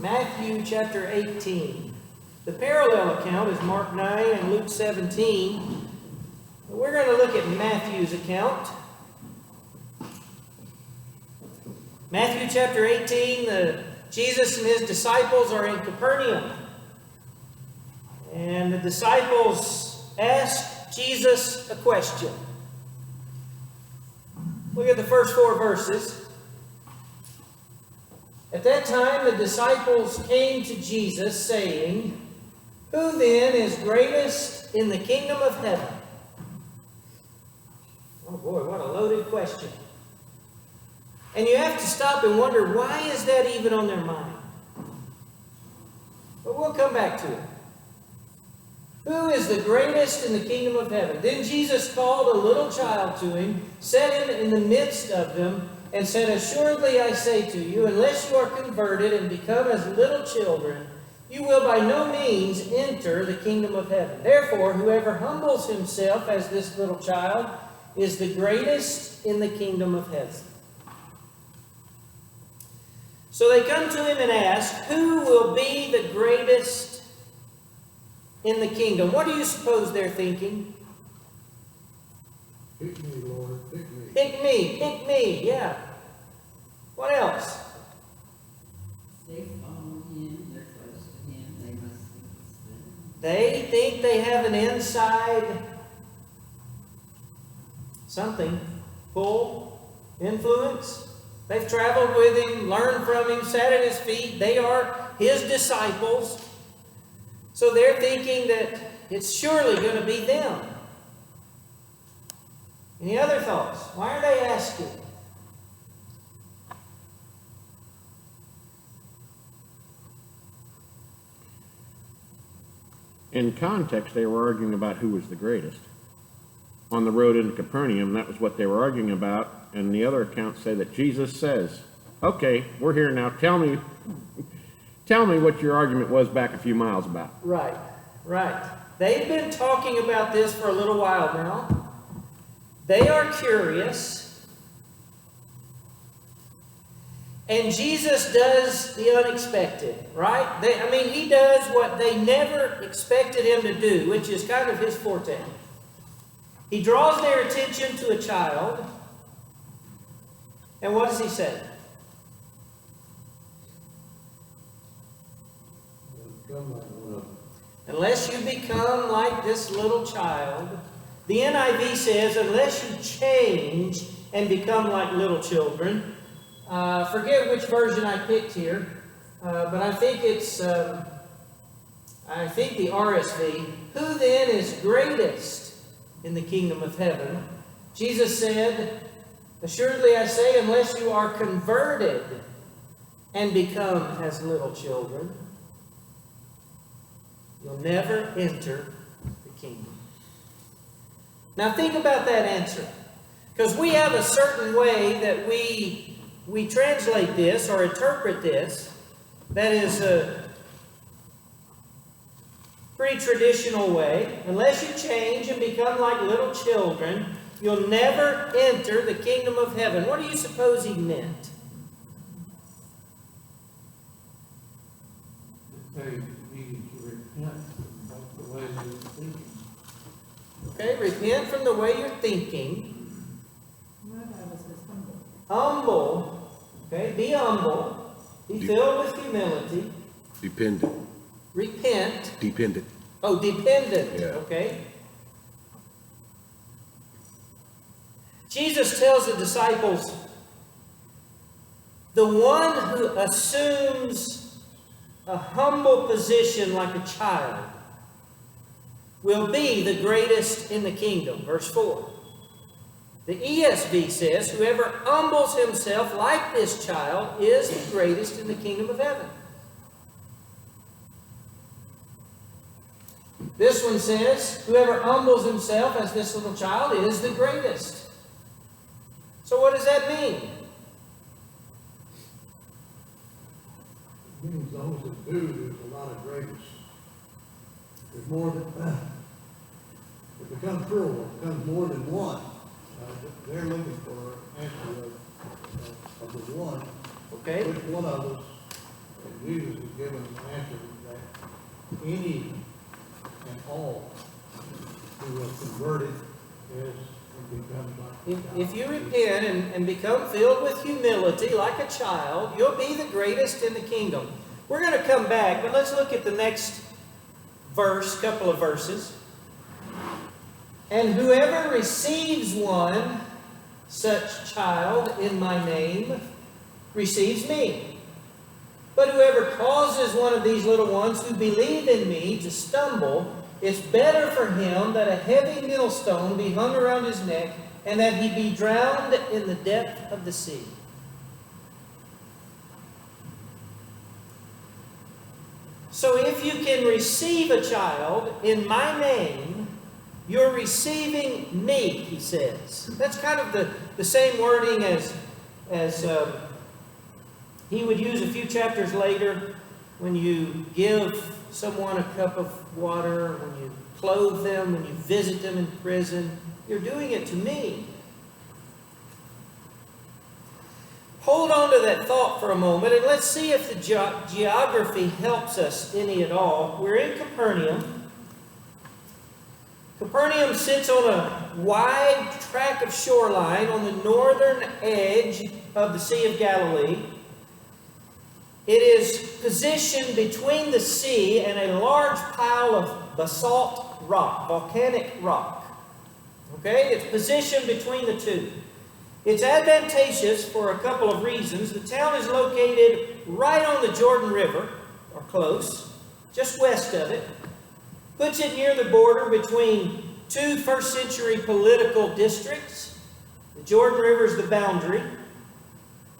Matthew chapter 18. The parallel account is Mark 9 and Luke 17. We're going to look at Matthew's account. Matthew chapter 18, Jesus and his disciples are in Capernaum. And the disciples ask Jesus a question. Look at the first 4 verses. At that time the disciples came to Jesus, saying, "Who then is greatest in the kingdom of heaven?" Oh boy, what a loaded question. And you have to stop and wonder, why is that even on their mind? But we'll come back to it. Who is the greatest in the kingdom of heaven? Then Jesus called a little child to him, set him in the midst of them, and said, "Assuredly I say to you, unless you are converted and become as little children, you will by no means enter the kingdom of heaven. Therefore, whoever humbles himself as this little child is the greatest in the kingdom of heaven." So they come to him and ask, who will be the greatest in the kingdom? What do you suppose they're thinking? Pick me, Lord, pick me. Pick me, yeah. What else? They follow him, they're close to him, they must think it's them. They think they have an inside something, pull, influence. They've traveled with him, learned from him, sat at his feet. They are his disciples. So they're thinking that it's surely going to be them. Any other thoughts? Why are they asking? In context, they were arguing about who was the greatest. On the road into Capernaum, that was what they were arguing about. And the other accounts say that Jesus says, "Okay, we're here now. Tell me what your argument was back a few miles about." Right. They've been talking about this for a little while now. They are curious. And Jesus does the unexpected, right? He does what they never expected him to do, which is kind of his forte. He draws their attention to a child. And what does he say? Unless you become like this little child. The NIV says, unless you change and become like little children. Forget which version I picked here, but I think it's, the RSV. Who then is greatest in the kingdom of heaven? Jesus said, "Assuredly I say, unless you are converted and become as little children, you'll never enter the kingdom." Now think about that answer. Because we have a certain way that we translate this or interpret this that is a pretty traditional way. Unless you change and become like little children, you'll never enter the kingdom of heaven. What do you suppose he meant? They need to repent from the way they're thinking. Okay, repent from the way you're thinking. Humble. Okay, be humble. Be filled with humility. Dependent. Repent. Dependent. Oh, dependent. Yeah. Okay. Jesus tells the disciples, the one who assumes a humble position like a child will be the greatest in the kingdom. Verse 4. The ESV says, whoever humbles himself like this child is the greatest in the kingdom of heaven. This one says, whoever humbles himself as this little child is the greatest. So what does that mean? It means those that do, there's a lot of greatness. There's more than, it becomes plural, it becomes more than one. They're looking for an answer of the one. Okay. Which one of us And Jesus has given an answer that any and all who will convert it is and becomes like If you repent and become filled with humility like a child, you'll be the greatest in the kingdom. We're going to come back, but let's look at the next verse, couple of verses. And whoever receives one such child in my name receives me. But whoever causes one of these little ones who believe in me to stumble, it's better for him that a heavy millstone be hung around his neck and that he be drowned in the depth of the sea. So if you can receive a child in my name, you're receiving me, he says. That's kind of the same wording as he would use a few chapters later when you give someone a cup of water, when you clothe them, when you visit them in prison. You're doing it to me. Hold on to that thought for a moment, and let's see if the geography helps us any at all. We're in Capernaum. Capernaum sits on a wide tract of shoreline on the northern edge of the Sea of Galilee. It is positioned between the sea and a large pile of basalt rock, volcanic rock. Okay, it's positioned between the two. It's advantageous for a couple of reasons. The town is located right on the Jordan River, or close, just west of it. Puts it near the border between two first-century political districts. The Jordan River is the boundary.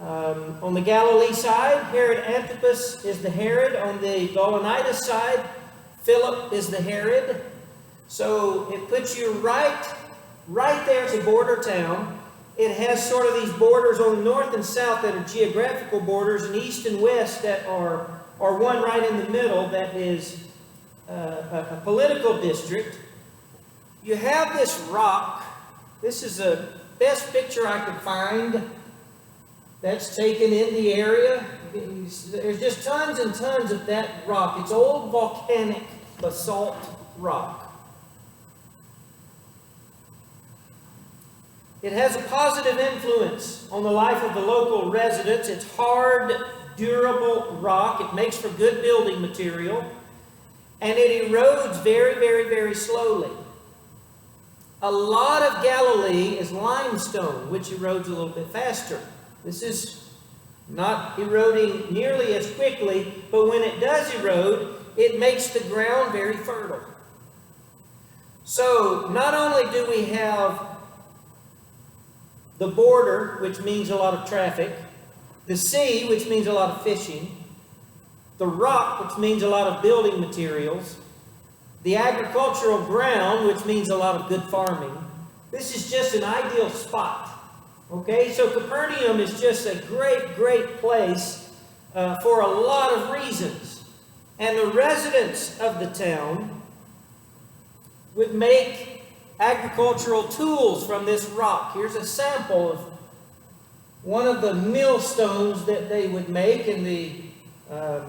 On the Galilee side, Herod Antipas is the Herod. On the Gaulonitis side, Philip is the Herod. So it puts you right there. It's a border town. It has sort of these borders on the north and south that are geographical borders, and east and west that are one right in the middle that is a political district. You have this rock. This is the best picture I could find that's taken in the area. There's just tons and tons of that rock. It's old volcanic basalt rock. It has a positive influence on the life of the local residents. It's hard, durable rock. It makes for good building material. And it erodes very, very, very slowly. A lot of Galilee is limestone, which erodes a little bit faster. This is not eroding nearly as quickly, but when it does erode, it makes the ground very fertile. So, not only do we have the border, which means a lot of traffic, the sea, which means a lot of fishing, the rock, which means a lot of building materials, the agricultural ground, which means a lot of good farming. This is just an ideal spot. Okay, so Capernaum is just a great, great place for a lot of reasons. And the residents of the town would make agricultural tools from this rock. Here's a sample of one of the millstones that they would make in the, I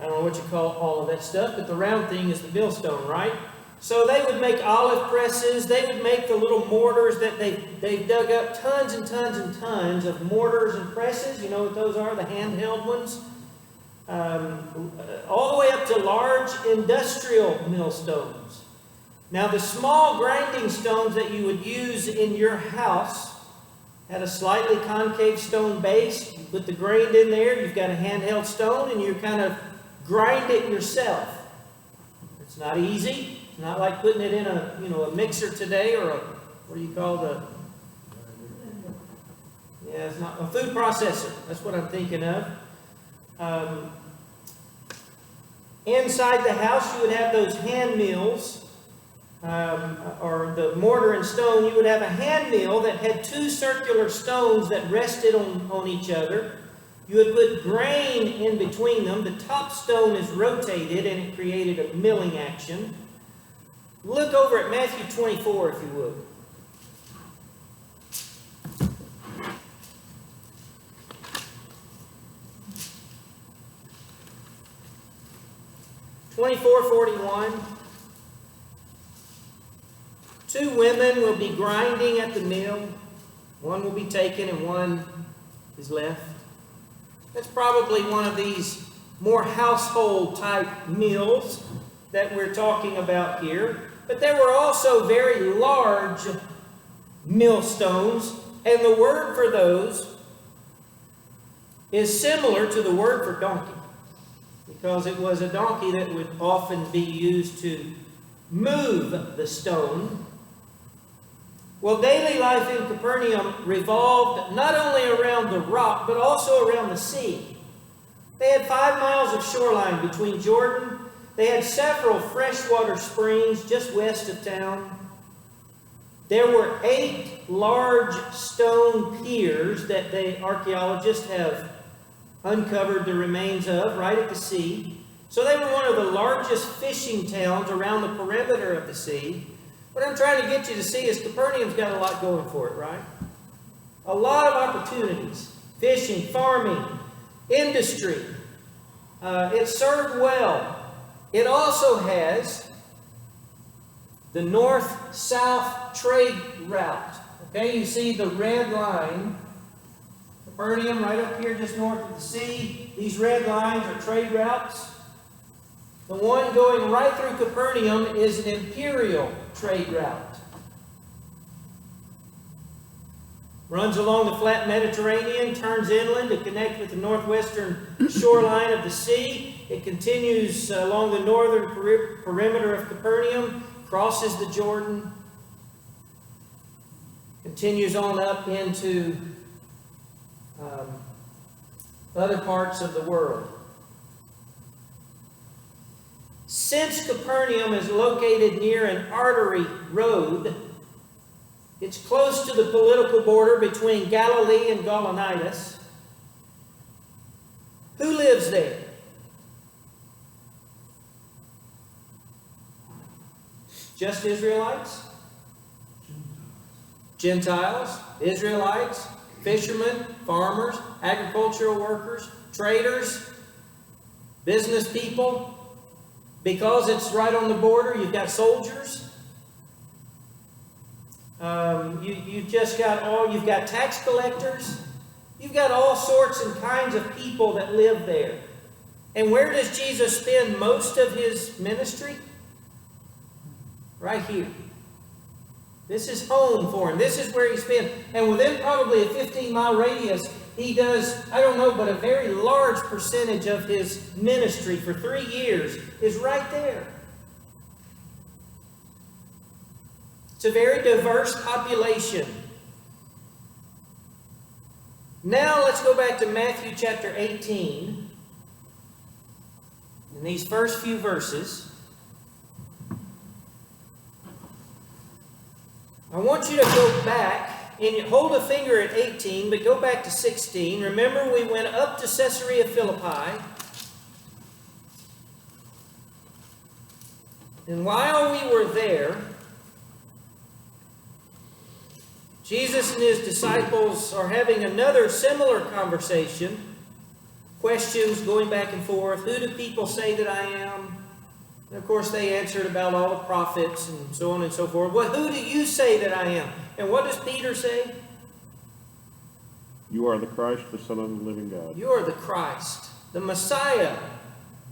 don't know what you call all of that stuff, but the round thing is the millstone, right? So they would make olive presses. They would make the little mortars that they've dug up tons and tons and tons of mortars and presses. You know what those are, the handheld ones? All the way up to large industrial millstones. Now the small grinding stones that you would use in your house had a slightly concave stone base. You put the grain in there, you've got a handheld stone, and you kind of grind it yourself. It's not easy. It's not like putting it in a mixer today, or what do you call it's not a food processor. That's what I'm thinking of. Inside the house, you would have those hand mills, or the mortar and stone. You would have a hand mill that had two circular stones that rested on each other. You would put grain in between them. The top stone is rotated, and it created a milling action. Look over at Matthew 24, if you would. 24:41. 2 women will be grinding at the mill. One will be taken and one is left. That's probably one of these more household type mills that we're talking about here. But there were also very large millstones, and the word for those is similar to the word for donkey, because it was a donkey that would often be used to move the stone. Well, daily life in Capernaum revolved not only around the rock, but also around the sea. They had 5 miles of shoreline between Jordan. They had several freshwater springs just west of town. There were 8 large stone piers that the archaeologists have uncovered the remains of right at the sea. So they were one of the largest fishing towns around the perimeter of the sea. What I'm trying to get you to see is Capernaum's got a lot going for it, right? A lot of opportunities. Fishing, farming, industry. It served well. It also has the north-south trade route. Okay, you see the red line. Capernaum right up here just north of the sea. These red lines are trade routes. The one going right through Capernaum is an imperial trade route. Runs along the flat Mediterranean, turns inland to connect with the northwestern shoreline of the sea. It continues along the northern perimeter of Capernaum, crosses the Jordan, continues on up into other parts of the world. Since Capernaum is located near an artery road, it's close to the political border between Galilee and Gaulonitis. Who lives there? Just Israelites? Gentiles? Israelites? Fishermen? Farmers? Agricultural workers? Traders? Business people? Because it's right on the border, you've got soldiers. You've got tax collectors. You've got all sorts and kinds of people that live there. And where does Jesus spend most of his ministry? Right here. This is home for him. This is where he spends. And within probably a 15-mile radius, he does, I don't know, but a very large percentage of his ministry for 3 years is right there. It's a very diverse population. Now let's go back to Matthew chapter 18. In these first few verses, I want you to go back and hold a finger at 18, but go back to 16. Remember, we went up to Caesarea Philippi. And while we were there, Jesus and his disciples are having another similar conversation. Questions going back and forth. Who do people say that I am? And of course, they answered about all the prophets and so on and so forth. Well, who do you say that I am? And what does Peter say? You are the Christ, the Son of the living God. You are the Christ, the Messiah,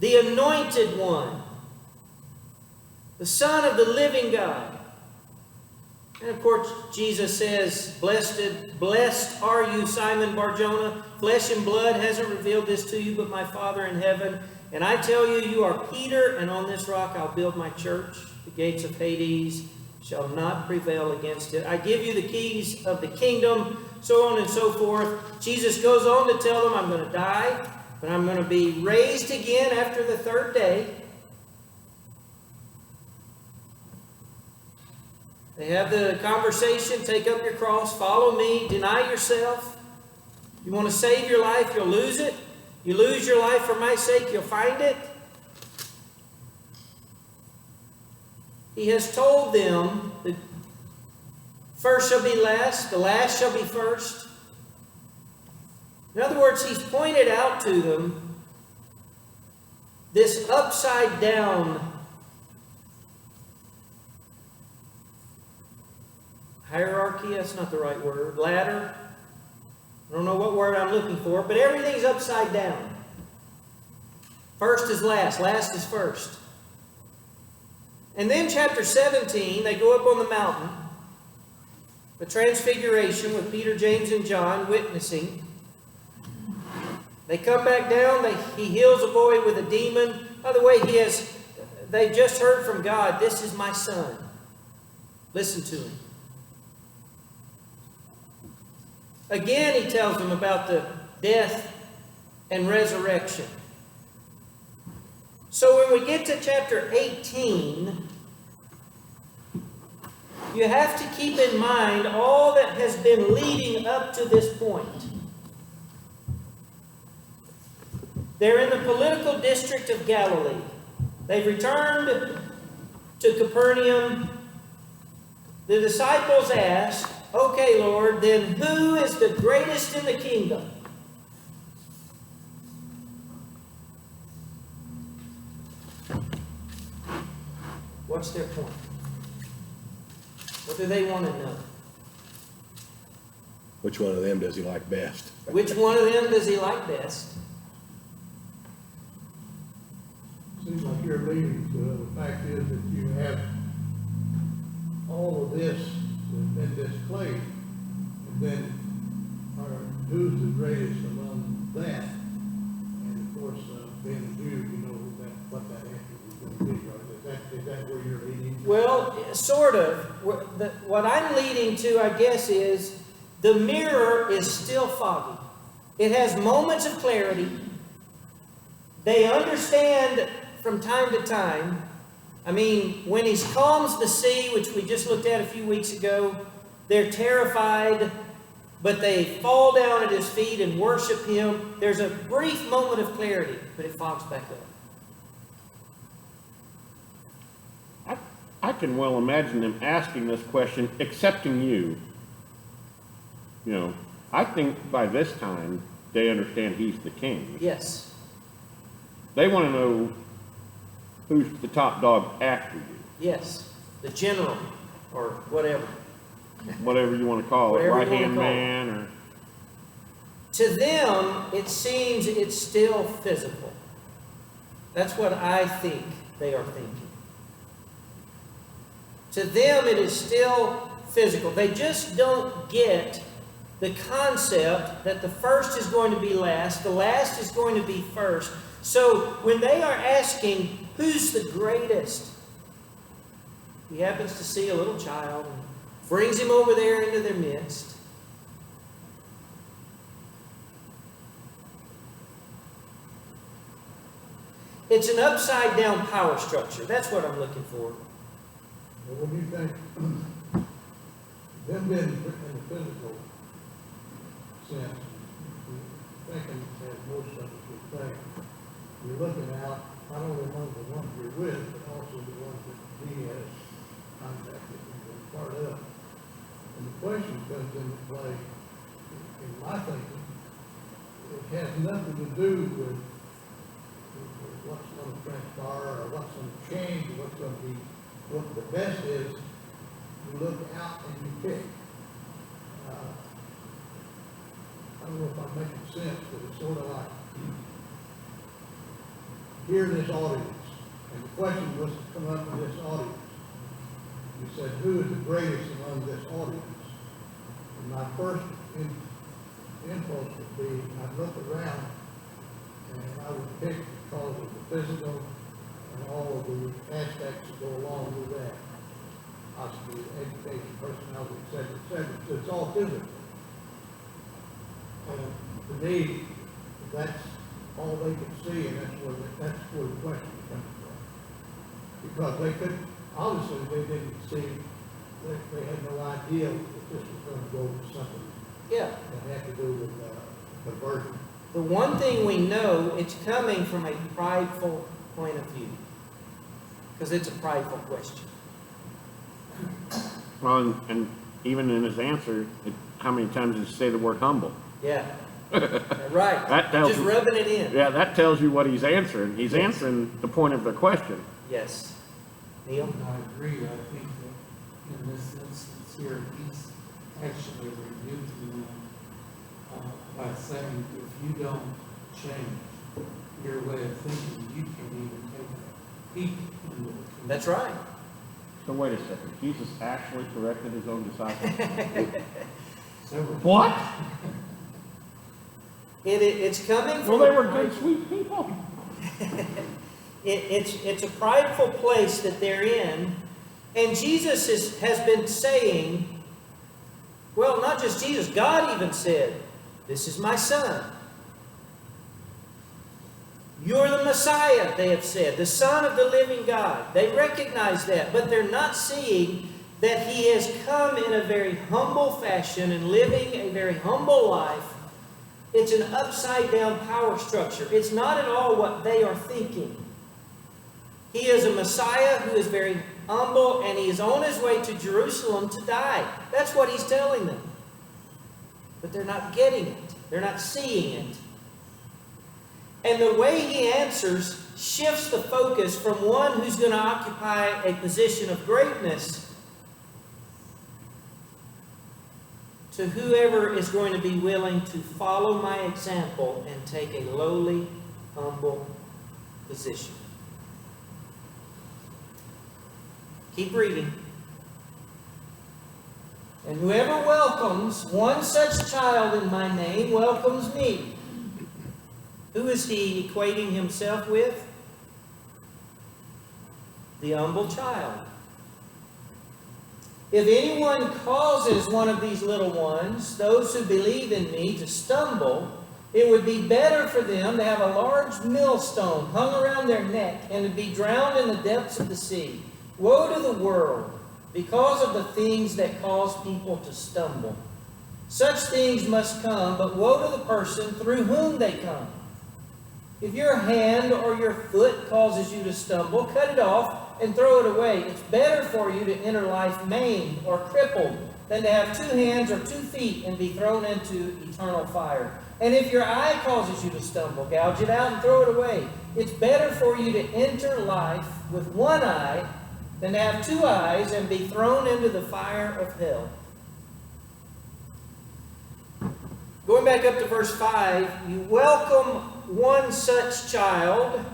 the Anointed One, the Son of the living God. And of course, Jesus says, Blessed are you, Simon Bar-Jonah. Flesh and blood hasn't revealed this to you, but my Father in heaven. And I tell you, you are Peter, and on this rock I'll build my church. The gates of Hades shall not prevail against it. I give you the keys of the kingdom, so on and so forth. Jesus goes on to tell them, I'm going to die, but I'm going to be raised again after the 3rd day. They have the conversation, take up your cross, follow me, deny yourself. You want to save your life, you'll lose it. You lose your life for my sake, you'll find it. He has told them that first shall be last, the last shall be first. In other words, he's pointed out to them this upside down hierarchy, that's not the right word, ladder. I don't know what word I'm looking for, but everything's upside down. First is last, last is first. And then chapter 17, they go up on the mountain, the transfiguration with Peter, James, and John witnessing. They come back down, he heals a boy with a demon. By the way, they've just heard from God, this is my son. Listen to him. Again, he tells them about the death and resurrection. So when we get to chapter 18, you have to keep in mind all that has been leading up to this point. They're in the political district of Galilee. They've returned to Capernaum. The disciples ask, okay, Lord, then who is the greatest in the kingdom? What's their point? What do they want to know? Which one of them does he like best? Which one of them does he like best? Seems like you're leading to the fact is that you have all of this in this clay, and then who's the greatest among that? And of course, being a Jew, you know what that answer is going to be, right? Is that where you're leading? Well, sort of. What I'm leading to, I guess, is the mirror is still foggy. It has moments of clarity. They understand from time to time. I mean, when he calms the sea, which we just looked at a few weeks ago, they're terrified, but they fall down at his feet and worship him. There's a brief moment of clarity, but it fogs back up. I can well imagine them asking this question, accepting you. You know, I think by this time they understand he's the king. Yes. They want to know who's the top dog after you. Yes. The general, or whatever. Whatever you want to call it, Whatever you right-hand wanna call it. man or... To them, it seems it's still physical. That's what I think they are thinking. To them, it is still physical. They just don't get the concept that the first is going to be last, the last is going to be first. So when they are asking, who's the greatest? He happens to see a little child and brings him over there into their midst. It's an upside-down power structure. That's what I'm looking for. Well, what do you think? Them being in the physical sense, thinking as most of us would think, you're looking out not only among the ones you're with, but also the ones that he has contacted and been part of. And the question comes into play, in my thinking, it has nothing to do with what's going to transpire or what's going to change or what's going to be. What the best is, you look out and you pick. I don't know if I'm making sense, but it's sort of like here in this audience, and the question was to come up in this audience. You said, who is the greatest among this audience? And my first impulse would be, I'd look around and I would pick because of the physical and all of the aspects that go along with that. Possibly education, personality, etc., etc. So it's all physical. And to me, that's all they could see, and that's where the question comes from. Because they could, obviously they didn't see, they had no idea that this was going to go to something that had to do with conversion. The one thing we know, it's coming from a prideful point of view. Because it's a prideful question. Well, and even in his answer, how many times did he say the word humble? Yeah. Right. That tells Just you- rubbing it in. Yeah, that tells you what he's answering. He's Yes. answering the point of the question. Yes. Neil? And I agree, I think that in this instance here, he's actually rebuking them by saying, if you don't change your way of thinking, you can't even take a peek into the kingdom. That's right. So wait a second. Jesus actually corrected his own disciples? Several. What? It's coming from Well, they a were prideful- good, sweet people. It's a prideful place that they're in. And Jesus has been saying, well, not just Jesus, God even said, this is my son. You're the Messiah, they have said, the Son of the living God. They recognize that, but they're not seeing that he has come in a very humble fashion and living a very humble life. It's an upside-down power structure. It's not at all what they are thinking. He is a Messiah who is very humble, and he is on his way to Jerusalem to die. That's what he's telling them. But they're not getting it. They're not seeing it. And the way he answers shifts the focus from one who's going to occupy a position of greatness to whoever is going to be willing to follow my example and take a lowly, humble position. Keep reading. And whoever welcomes one such child in my name welcomes me. Who is he equating himself with? The humble child. If anyone causes one of these little ones, those who believe in me, to stumble, it would be better for them to have a large millstone hung around their neck and to be drowned in the depths of the sea. Woe to the world because of the things that cause people to stumble. Such things must come, but woe to the person through whom they come. If your hand or your foot causes you to stumble, cut it off and throw it away. It's better for you to enter life maimed or crippled than to have 2 hands or 2 feet and be thrown into eternal fire. And if your eye causes you to stumble, gouge it out and throw it away. It's better for you to enter life with 1 eye than to have 2 eyes and be thrown into the fire of hell. Going back up to verse 5, you welcome one such child.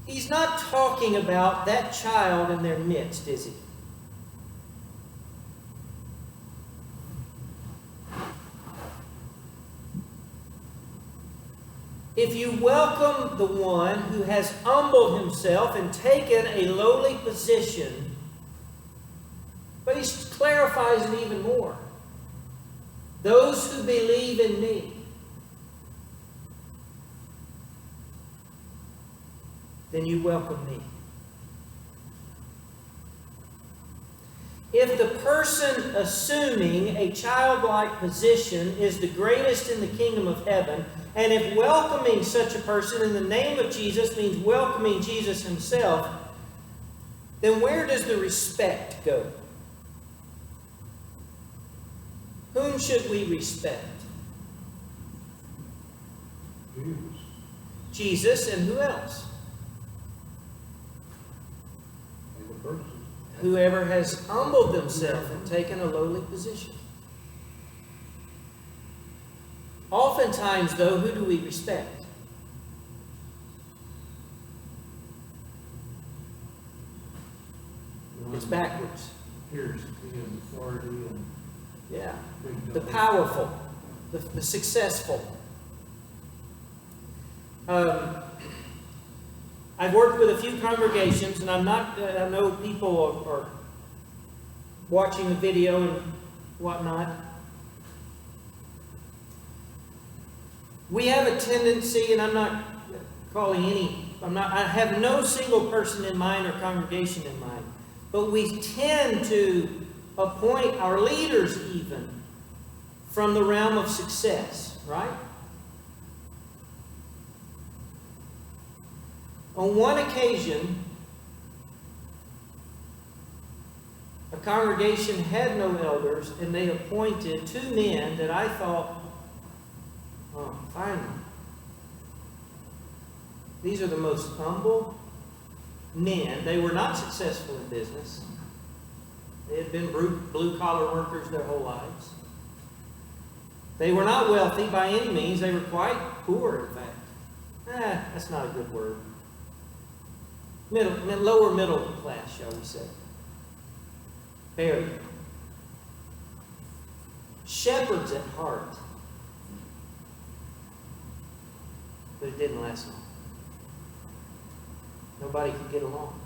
He's not talking about that child in their midst, is he? If you welcome the one who has humbled himself and taken a lowly position, but he clarifies it even more. Those who believe in me. Then you welcome me. If the person assuming a childlike position is the greatest in the kingdom of heaven, and if welcoming such a person in the name of Jesus means welcoming Jesus himself, then where does the respect go? Whom should we respect? Jesus, and who else? And the person. Whoever has humbled themselves and taken a lowly position. Oftentimes, though, who do we respect? It's backwards. Appears to be an authority and Yeah. big The dog. powerful, the successful. I've worked with a few congregations, and I know people are watching the video and whatnot. We have a tendency, and I'm not calling I have no single person in mind or congregation in mind, but we tend to appoint our leaders even from the realm of success, right? On one occasion, a congregation had no elders, and they appointed 2 men that I thought Finally, these are the most humble men. They were not successful in business. They had been blue-collar workers their whole lives. They were not wealthy by any means. They were quite poor, in fact. That's not a good word. Lower middle class, shall we say. Very. Shepherds at heart. But it didn't last long. Nobody could get along.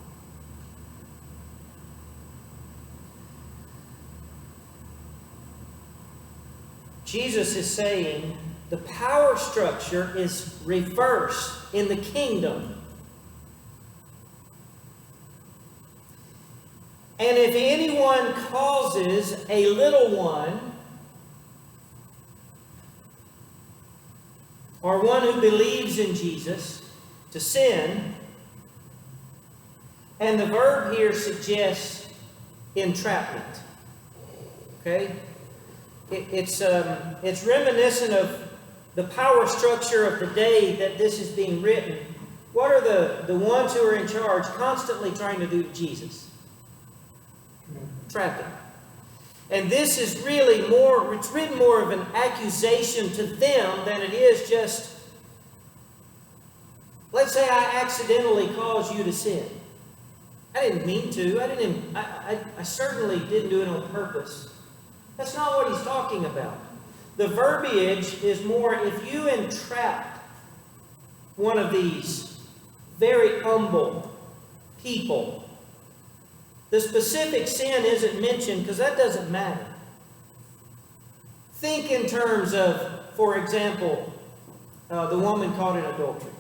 Jesus is saying the power structure is reversed in the kingdom. And if anyone causes a little one, or one who believes in Jesus, to sin, and the verb here suggests entrapment. Okay? It's reminiscent of the power structure of the day that this is being written. What are the ones who are in charge constantly trying to do to Jesus? Trap him. And this is really more, it's written more of an accusation to them than it is just, let's say I accidentally caused you to sin. I didn't mean to. I certainly didn't do it on purpose. That's not what he's talking about. The verbiage is more, if you entrap one of these very humble people, the specific sin isn't mentioned because that doesn't matter. Think in terms of, for example, the woman caught in adultery.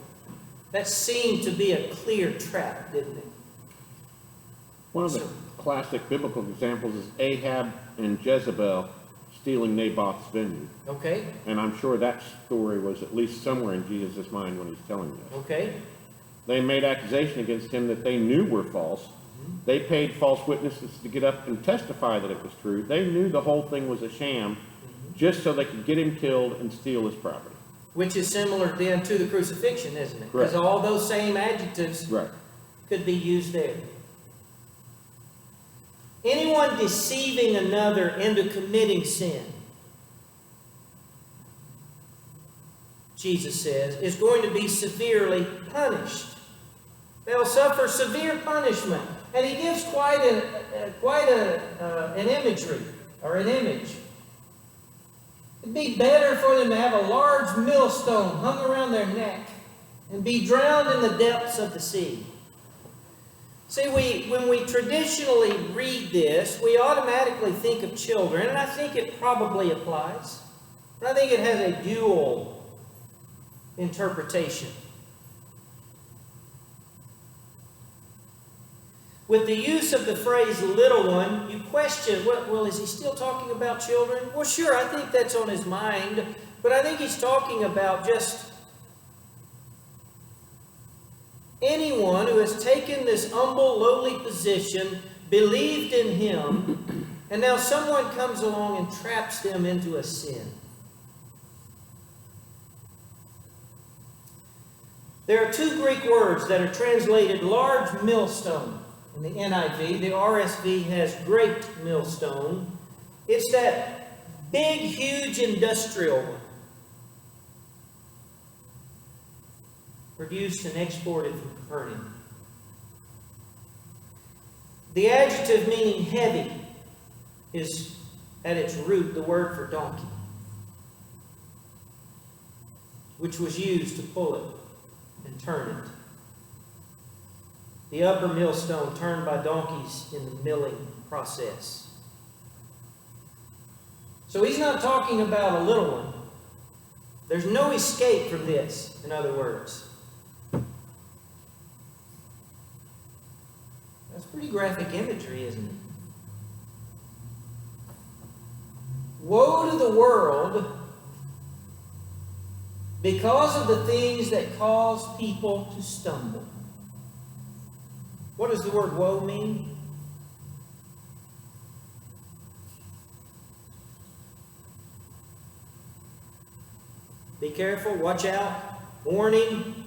That seemed to be a clear trap, didn't it? One of the classic biblical examples is Ahab and Jezebel stealing Naboth's vineyard. Okay. And I'm sure that story was at least somewhere in Jesus' mind when he's telling this. Okay. They made accusation against him that they knew were false. They paid false witnesses to get up and testify that it was true. They knew the whole thing was a sham just so they could get him killed and steal his property. Which is similar then to the crucifixion, isn't it? Correct. Because all those same adjectives could be used there. Anyone deceiving another into committing sin, Jesus says, is going to be severely punished. They'll suffer severe punishment. And he gives quite an imagery, or an image. It'd be better for them to have a large millstone hung around their neck and be drowned in the depths of the sea. See, when we traditionally read this, we automatically think of children, and I think it probably applies. But I think it has a dual interpretation. With the use of the phrase little one, you question, well, is he still talking about children? Well, sure, I think that's on his mind, but I think he's talking about just anyone who has taken this humble, lowly position, believed in him, and now someone comes along and traps them into a sin. There are two Greek words that are translated large millstone in the NIV. The RSV has great millstone. It's that big, huge industrial one. Produced and exported from Capernaum. The adjective meaning heavy is at its root the word for donkey, which was used to pull it and turn it. The upper millstone turned by donkeys in the milling process. So he's not talking about a little one. There's no escape from this, in other words. That's pretty graphic imagery, isn't it? Woe to the world because of the things that cause people to stumble. What does the word woe mean? Be careful, watch out, warning.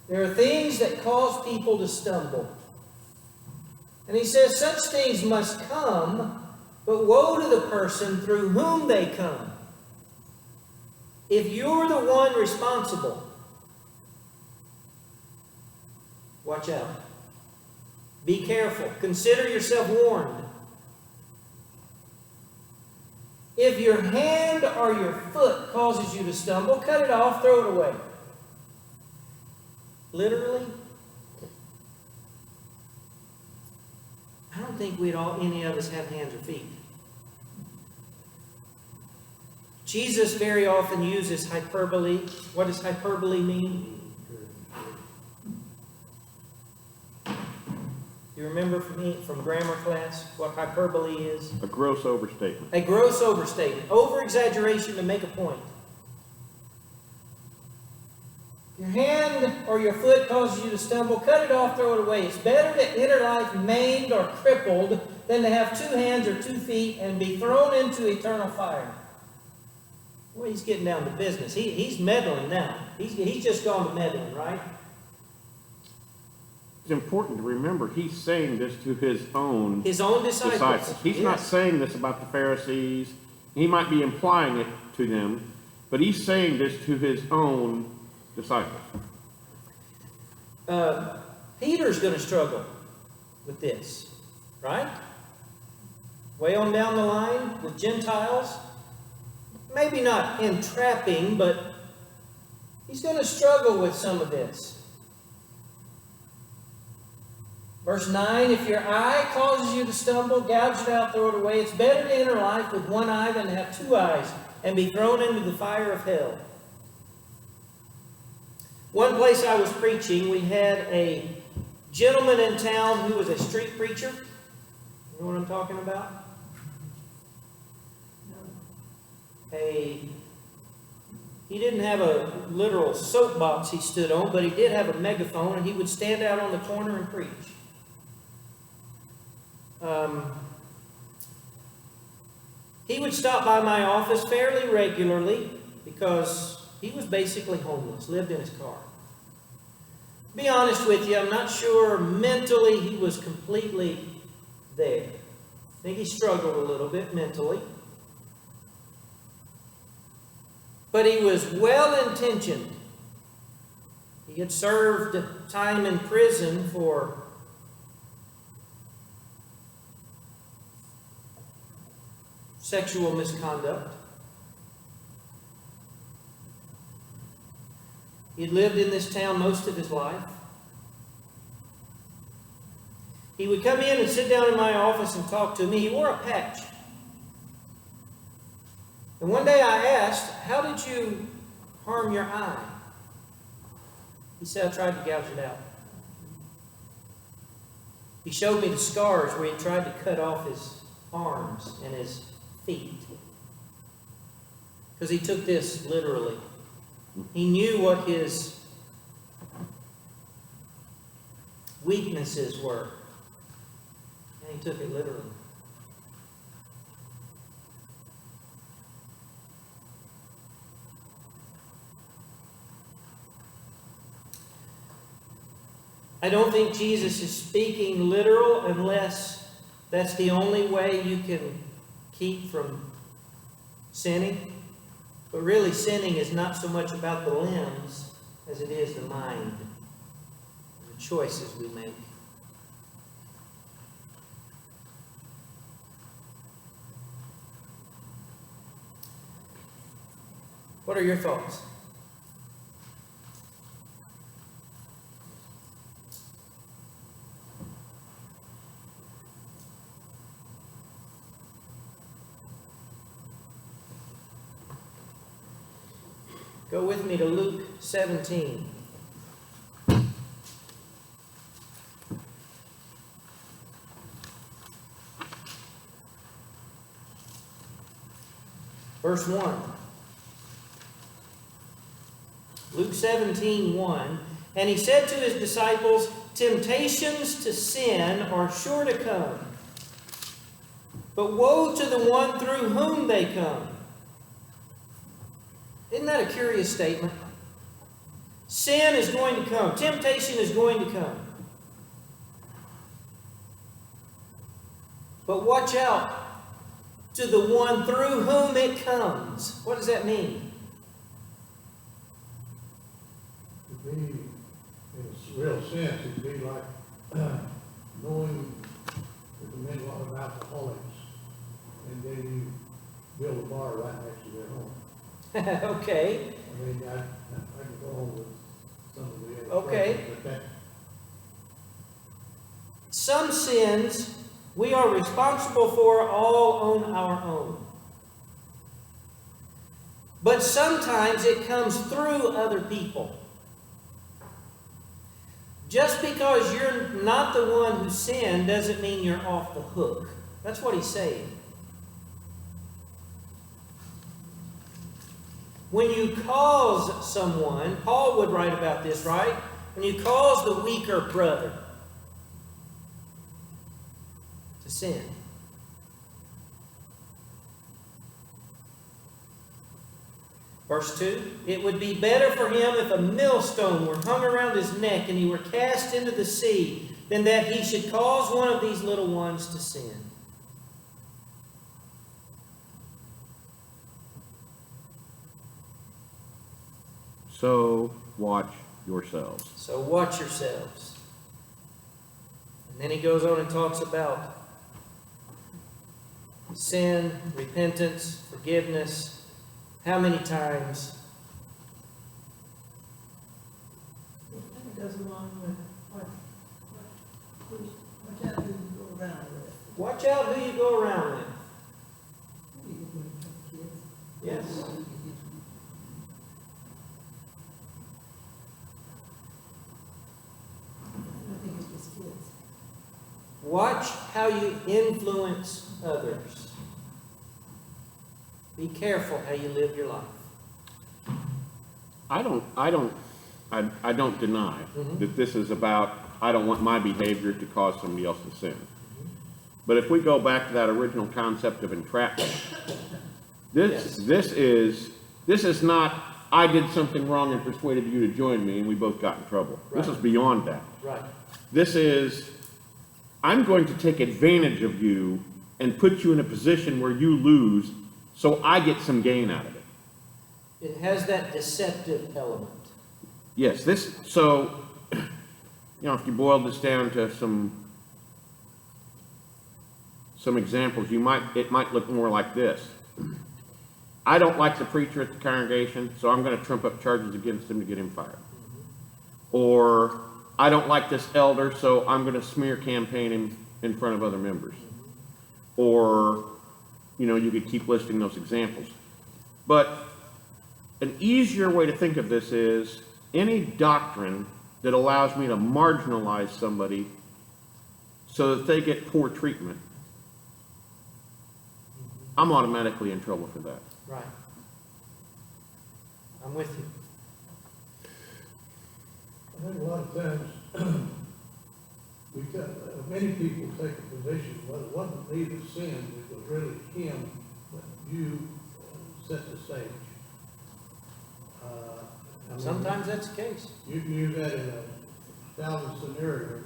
There are things that cause people to stumble. And he says such things must come, but woe to the person through whom they come. If you're the one responsible, watch out. Be careful. Consider yourself warned. If your hand or your foot causes you to stumble, cut it off, throw it away. Literally, I don't think any of us have hands or feet. Jesus very often uses hyperbole. What does hyperbole mean? Do you remember from grammar class what hyperbole is? A gross overstatement. A gross overstatement. Over-exaggeration to make a point. Your hand or your foot causes you to stumble, cut it off, throw it away. It's better to enter life maimed or crippled than to have 2 hands or 2 feet and be thrown into eternal fire. Well, he's getting down to business. He's meddling now. He's just gone to meddling, right? It's important to remember he's saying this to his own disciples. He's Yes. not saying this about the Pharisees. He might be implying it to them, but he's saying this to his own disciples. Peter's going to struggle with this, right? Way on down the line with Gentiles. Maybe not entrapping, but he's going to struggle with some of this. Verse 9, if your eye causes you to stumble, gouge it out, throw it away. It's better to enter life with 1 eye than to have 2 eyes and be thrown into the fire of hell. One place I was preaching, we had a gentleman in town who was a street preacher. You know what I'm talking about? He didn't have a literal soapbox he stood on, but he did have a megaphone, and he would stand out on the corner and preach. He would stop by my office fairly regularly because he was basically homeless, lived in his car. To be honest with you, I'm not sure mentally he was completely there. I think he struggled a little bit mentally. But he was well-intentioned. He had served time in prison for sexual misconduct. He had lived in this town most of his life. He would come in and sit down in my office and talk to me. He wore a patch. And one day I asked, how did you harm your eye? He said, I tried to gouge it out. He showed me the scars where he tried to cut off his arms and his feet. Because he took this literally. He knew what his weaknesses were. And he took it literally. I don't think Jesus is speaking literal unless that's the only way you can keep from sinning. But really, sinning is not so much about the limbs as it is the mind, the choices we make. What are your thoughts? Go with me to Luke 17. Verse 1. Luke 17:1. And he said to his disciples, temptations to sin are sure to come, but woe to the one through whom they come. Isn't that a curious statement? Sin is going to come. Temptation is going to come. But watch out to the one through whom it comes. What does that mean? To be, in a real sense, it'd be like knowing there's a mental of alcoholics, and then you build a bar right next to their home. Okay. I mean, I can go on with some of the other. Okay. But that, Some sins we are responsible for all on our own. But sometimes it comes through other people. Just because you're not the one who sinned doesn't mean you're off the hook. That's what he's saying. When you cause someone, Paul would write about this, right? When you cause the weaker brother to sin. Verse 2, it would be better for him if a millstone were hung around his neck and he were cast into the sea than that he should cause one of these little ones to sin. So watch yourselves. So watch yourselves. And then he goes on and talks about sin, repentance, forgiveness. How many times? It goes along with watch out who you go around with. Watch out who you go around with. Maybe you would have kids. Yes. I think it's just kids. Watch how you influence others. Be careful how you live your life. I don't deny that this is about, I don't want my behavior to cause somebody else to sin. But if we go back to that original concept of entrapment, this is not, I did something wrong and persuaded you to join me and we both got in trouble. Right. This is beyond that. Right. This is, I'm going to take advantage of you and put you in a position where you lose so I get some gain out of it. It has that deceptive element. Yes, if you boil this down to some examples, it might look more like this. I don't like the preacher at the congregation, so I'm going to trump up charges against him to get him fired. Or, I don't like this elder, so I'm going to smear campaign him in front of other members. Or, you could keep listing those examples. But an easier way to think of this is any doctrine that allows me to marginalize somebody so that they get poor treatment, I'm automatically in trouble for that. Right. I'm with you. I think a lot of times, many people take a position, well, it wasn't me that sinned, it was really him, but you set the stage. I mean, Sometimes that's the case. You can use that in 1,000 scenarios.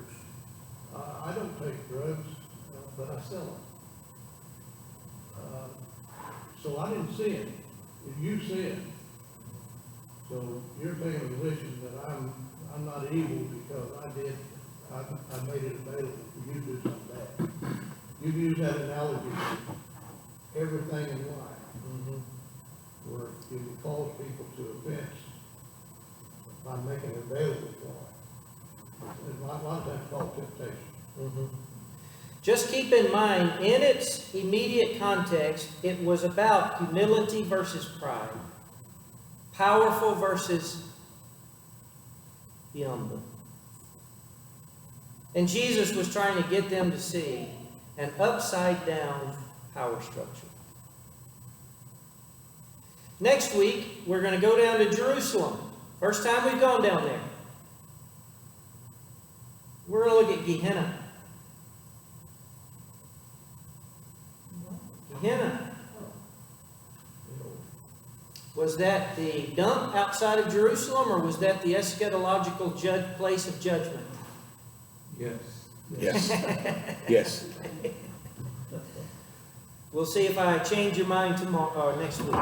I don't take drugs, but I sell them. So I didn't sin. You sinned. So you're taking a position that I'm not evil because I made it available for you to do something bad. You can use that analogy to everything in life, where you can cause people to offense by making it available for them. It's a lot of times called temptation. Just keep in mind, in its immediate context, it was about humility versus pride. Powerful versus the humble. And Jesus was trying to get them to see an upside down power structure. Next week, we're going to go down to Jerusalem. First time we've gone down there. We're going to look at Gehenna. Gehenna. Was that the dump outside of Jerusalem, or was that the eschatological place of judgment? Yes. Yes. Yes. We'll see if I change your mind tomorrow, or next week.